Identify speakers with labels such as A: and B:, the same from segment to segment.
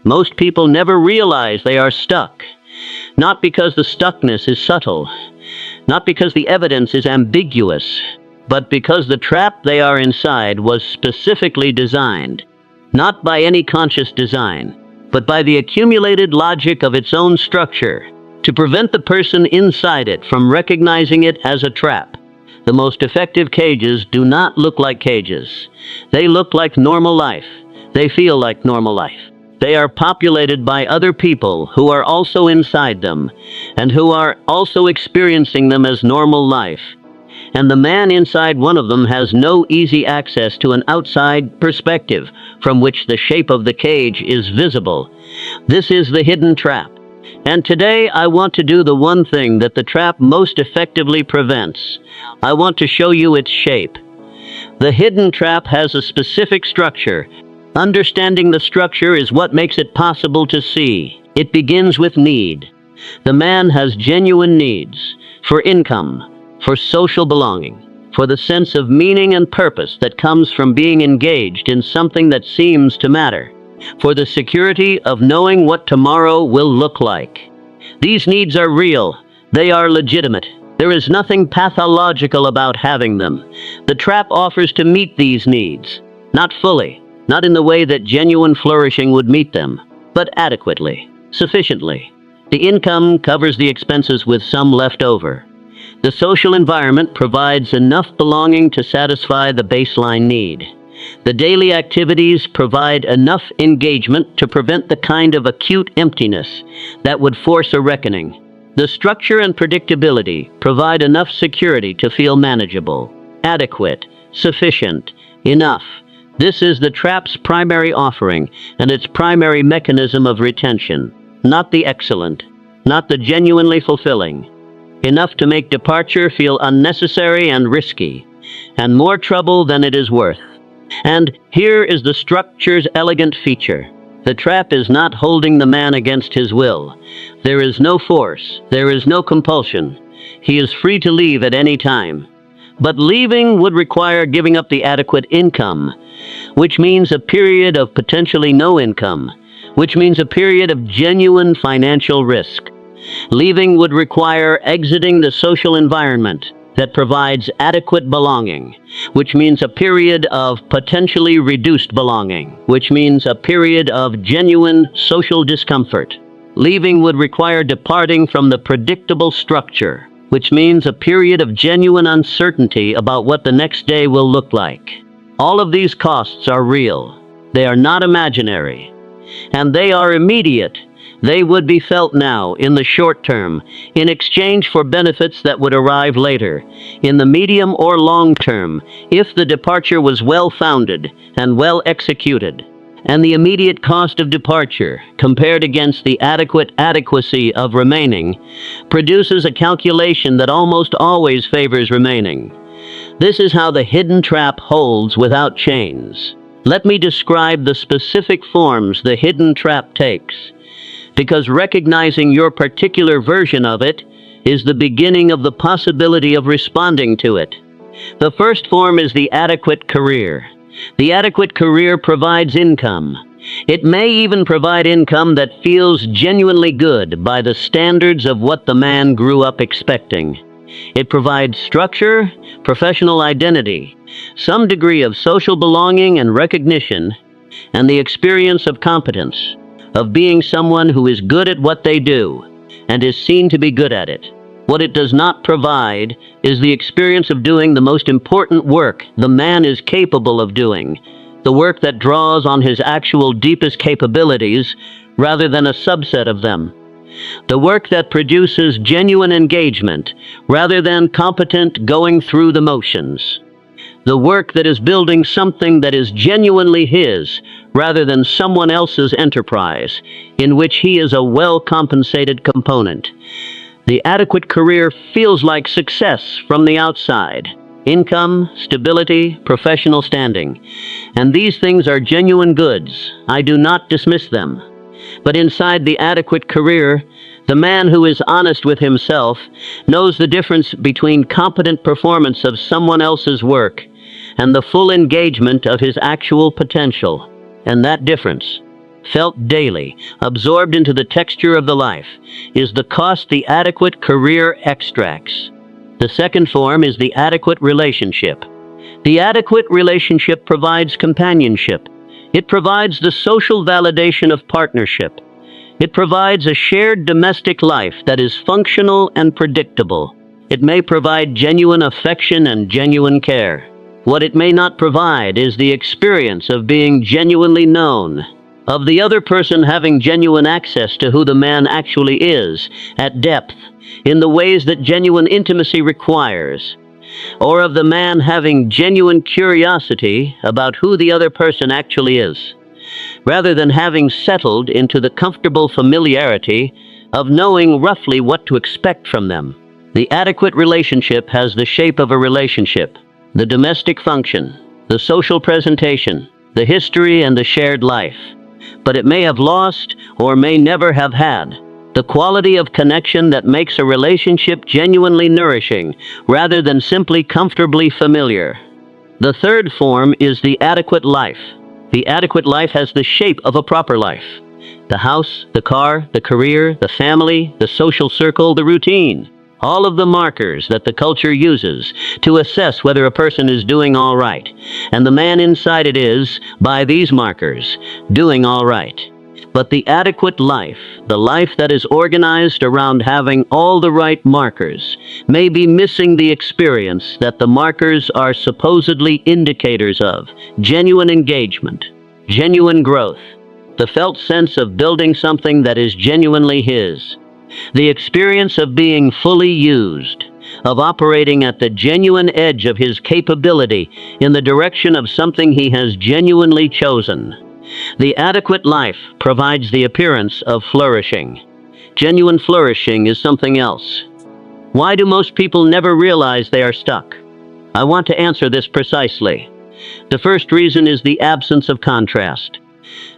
A: Most people never realize they are stuck. Not because the stuckness is subtle, not because the evidence is ambiguous, but because the trap they are inside was specifically designed, not by any conscious design, but by the accumulated logic of its own structure, to prevent the person inside it from recognizing it as a trap. The most effective cages do not look like cages. They look like normal life. They feel like normal life. They are populated by other people who are also inside them, and who are also experiencing them as normal life. And the man inside one of them has no easy access to an outside perspective from which the shape of the cage is visible. This is the hidden trap. And today I want to do the one thing that the trap most effectively prevents. I want to show you its shape. The hidden trap has a specific structure. Understanding the structure is what makes it possible to see. It begins with need. The man has genuine needs for income, for social belonging, for the sense of meaning and purpose that comes from being engaged in something that seems to matter, for the security of knowing what tomorrow will look like. These needs are real. They are legitimate. There is nothing pathological about having them. The trap offers to meet these needs, not fully, not in the way that genuine flourishing would meet them, but adequately, sufficiently. The income covers the expenses with some left over. The social environment provides enough belonging to satisfy the baseline need. The daily activities provide enough engagement to prevent the kind of acute emptiness that would force a reckoning. The structure and predictability provide enough security to feel manageable, adequate, sufficient, enough. This is the trap's primary offering and its primary mechanism of retention, not the excellent, not the genuinely fulfilling. Enough to make departure feel unnecessary and risky, and more trouble than it is worth. And here is the structure's elegant feature. The trap is not holding the man against his will. There is no force. There is no compulsion. He is free to leave at any time. But leaving would require giving up the adequate income, which means a period of potentially no income, which means a period of genuine financial risk. Leaving would require exiting the social environment that provides adequate belonging, which means a period of potentially reduced belonging, which means a period of genuine social discomfort. Leaving would require departing from the predictable structure, which means a period of genuine uncertainty about what the next day will look like. All of these costs are real. They are not imaginary. And they are immediate. They would be felt now, in the short term, in exchange for benefits that would arrive later, in the medium or long term, if the departure was well-founded and well executed. And the immediate cost of departure, compared against the adequate adequacy of remaining, produces a calculation that almost always favors remaining. This is how the hidden trap holds without chains. Let me describe the specific forms the hidden trap takes, because recognizing your particular version of it is the beginning of the possibility of responding to it. The first form is the adequate career. The adequate career provides income. It may even provide income that feels genuinely good by the standards of what the man grew up expecting. It provides structure, professional identity, some degree of social belonging and recognition, and the experience of competence, of being someone who is good at what they do and is seen to be good at it. What it does not provide is the experience of doing the most important work the man is capable of doing, the work that draws on his actual deepest capabilities rather than a subset of them, the work that produces genuine engagement rather than competent going through the motions, the work that is building something that is genuinely his rather than someone else's enterprise, in which he is a well-compensated component. The adequate career feels like success from the outside. Income, stability, professional standing. And these things are genuine goods. I do not dismiss them. But inside the adequate career, the man who is honest with himself knows the difference between competent performance of someone else's work and the full engagement of his actual potential. And that difference, felt daily, absorbed into the texture of the life, is the cost the adequate career extracts. The second form is the adequate relationship. The adequate relationship provides companionship. It provides the social validation of partnership. It provides a shared domestic life that is functional and predictable. It may provide genuine affection and genuine care. What it may not provide is the experience of being genuinely known, of the other person having genuine access to who the man actually is, at depth, in the ways that genuine intimacy requires, or of the man having genuine curiosity about who the other person actually is, rather than having settled into the comfortable familiarity of knowing roughly what to expect from them. The adequate relationship has the shape of a relationship, the domestic function, the social presentation, the history, and the shared life. But it may have lost, or may never have had, the quality of connection that makes a relationship genuinely nourishing, rather than simply comfortably familiar. The third form is the adequate life. The adequate life has the shape of a proper life. The house, the car, the career, the family, the social circle, the routine. All of the markers that the culture uses to assess whether a person is doing all right. And the man inside it is, by these markers, doing all right. But the adequate life, the life that is organized around having all the right markers, may be missing the experience that the markers are supposedly indicators of: genuine engagement, genuine growth, the felt sense of building something that is genuinely his, the experience of being fully used, of operating at the genuine edge of his capability in the direction of something he has genuinely chosen. The adequate life provides the appearance of flourishing. Genuine flourishing is something else. Why do most people never realize they are stuck? I want to answer this precisely. The first reason is the absence of contrast.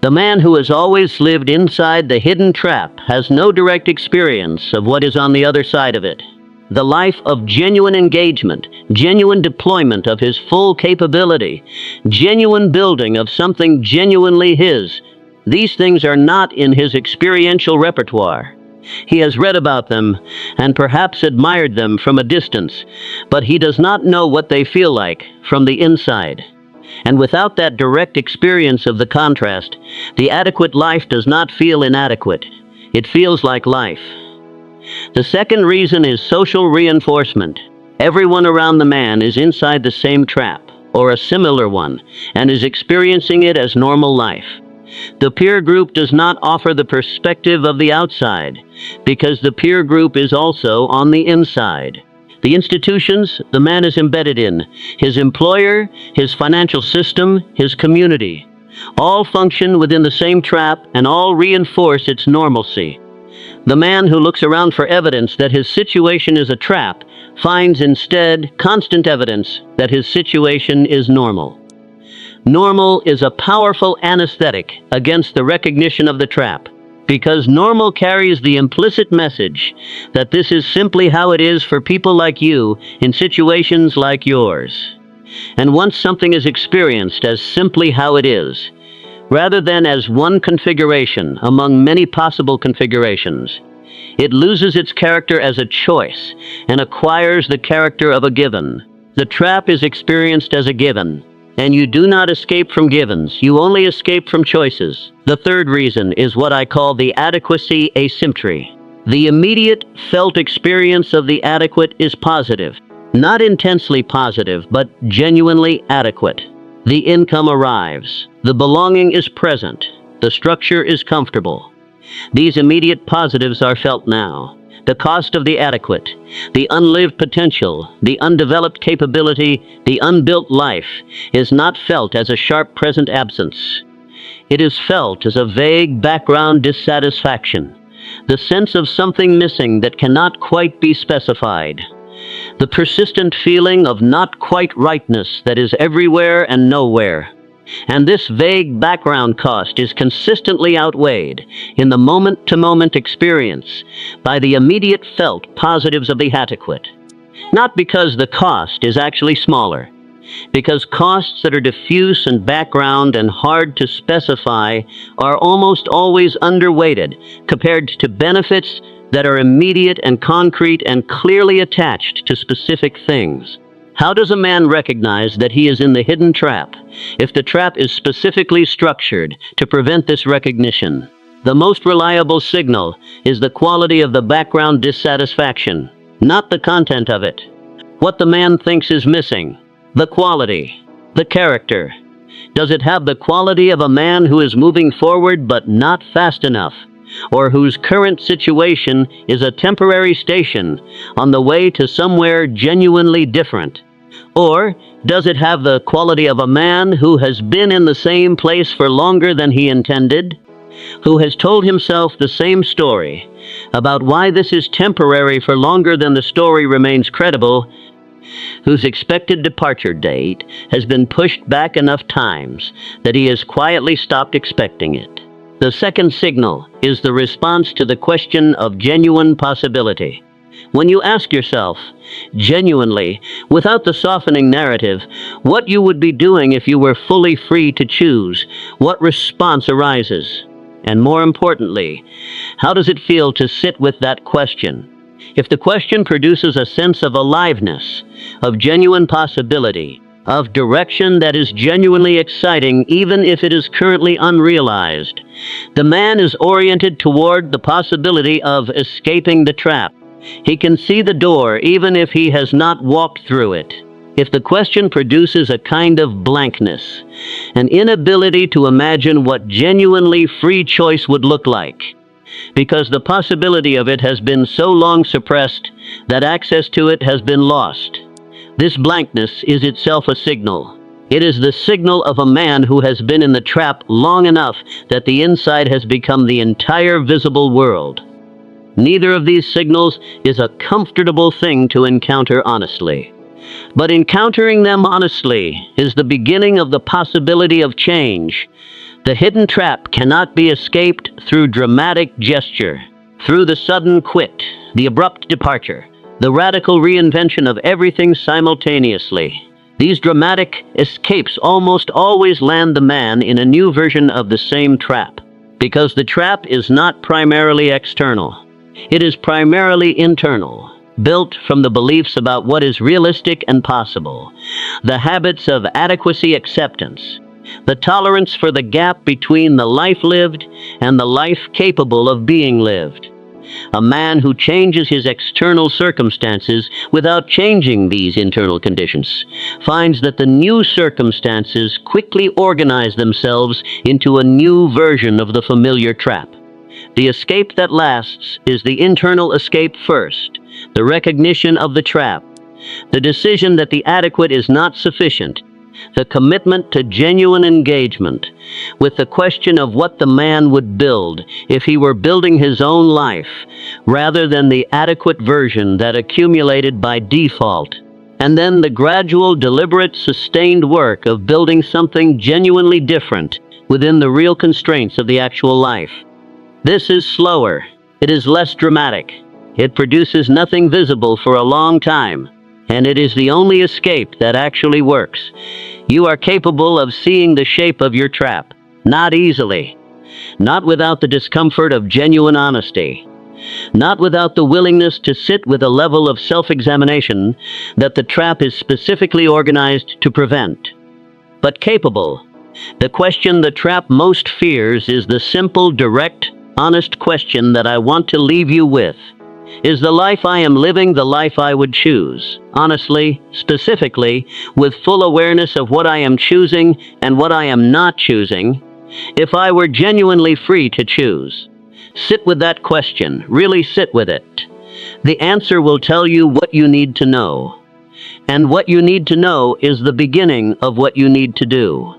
A: The man who has always lived inside the hidden trap has no direct experience of what is on the other side of it. The life of genuine engagement, genuine deployment of his full capability, genuine building of something genuinely his. These things are not in his experiential repertoire. He has read about them and perhaps admired them from a distance, but he does not know what they feel like from the inside. And without that direct experience of the contrast, the adequate life does not feel inadequate. It feels like life. The second reason is social reinforcement. Everyone around the man is inside the same trap, or a similar one, and is experiencing it as normal life. The peer group does not offer the perspective of the outside, because the peer group is also on the inside. The institutions the man is embedded in, his employer, his financial system, his community, all function within the same trap and all reinforce its normalcy. The man who looks around for evidence that his situation is a trap finds instead constant evidence that his situation is normal. Normal is a powerful anesthetic against the recognition of the trap, because normal carries the implicit message that this is simply how it is for people like you in situations like yours. And once something is experienced as simply how it is, rather than as one configuration among many possible configurations, it loses its character as a choice and acquires the character of a given. The trap is experienced as a given, and you do not escape from givens, you only escape from choices. The third reason is what I call the adequacy asymmetry. The immediate felt experience of the adequate is positive, not intensely positive, but genuinely adequate. The income arrives, the belonging is present, the structure is comfortable. These immediate positives are felt now. The cost of the adequate, the unlived potential, the undeveloped capability, the unbuilt life is not felt as a sharp present absence. It is felt as a vague background dissatisfaction, the sense of something missing that cannot quite be specified, the persistent feeling of not quite rightness that is everywhere and nowhere. And this vague background cost is consistently outweighed in the moment-to-moment experience by the immediate felt positives of the adequate. Not because the cost is actually smaller, because costs that are diffuse and background and hard to specify are almost always underweighted compared to benefits that are immediate and concrete and clearly attached to specific things. How does a man recognize that he is in the hidden trap if the trap is specifically structured to prevent this recognition? The most reliable signal is the quality of the background dissatisfaction, not the content of it. What the man thinks is missing, the quality, the character. Does it have the quality of a man who is moving forward but not fast enough, or whose current situation is a temporary station on the way to somewhere genuinely different? Or does it have the quality of a man who has been in the same place for longer than he intended, who has told himself the same story about why this is temporary for longer than the story remains credible, whose expected departure date has been pushed back enough times that he has quietly stopped expecting it? The second signal is the response to the question of genuine possibility. When you ask yourself, genuinely, without the softening narrative, what you would be doing if you were fully free to choose, what response arises? And more importantly, how does it feel to sit with that question? If the question produces a sense of aliveness, of genuine possibility, of direction that is genuinely exciting even if it is currently unrealized, the man is oriented toward the possibility of escaping the trap. He can see the door even if he has not walked through it. If the question produces a kind of blankness, an inability to imagine what genuinely free choice would look like, because the possibility of it has been so long suppressed that access to it has been lost. This blankness is itself a signal. It is the signal of a man who has been in the trap long enough that the inside has become the entire visible world. Neither of these signals is a comfortable thing to encounter honestly. But encountering them honestly is the beginning of the possibility of change. The hidden trap cannot be escaped through dramatic gesture, through the sudden quit, the abrupt departure, the radical reinvention of everything simultaneously. These dramatic escapes almost always land the man in a new version of the same trap, because the trap is not primarily external. It is primarily internal, built from the beliefs about what is realistic and possible, the habits of adequacy acceptance, the tolerance for the gap between the life lived and the life capable of being lived. A man who changes his external circumstances without changing these internal conditions finds that the new circumstances quickly organize themselves into a new version of the familiar trap. The escape that lasts is the internal escape first, the recognition of the trap, the decision that the adequate is not sufficient, the commitment to genuine engagement with the question of what the man would build if he were building his own life, rather than the adequate version that accumulated by default, and then the gradual, deliberate, sustained work of building something genuinely different within the real constraints of the actual life. This is slower. It is less dramatic. It produces nothing visible for a long time, and it is the only escape that actually works. You are capable of seeing the shape of your trap, not easily, not without the discomfort of genuine honesty, not without the willingness to sit with a level of self-examination that the trap is specifically organized to prevent, but capable. The question the trap most fears is the simple, direct, honest question that I want to leave you with. Is the life I am living the life I would choose? Honestly, specifically, with full awareness of what I am choosing and what I am not choosing, if I were genuinely free to choose. Sit with that question. Really sit with it. The answer will tell you what you need to know. And what you need to know is the beginning of what you need to do.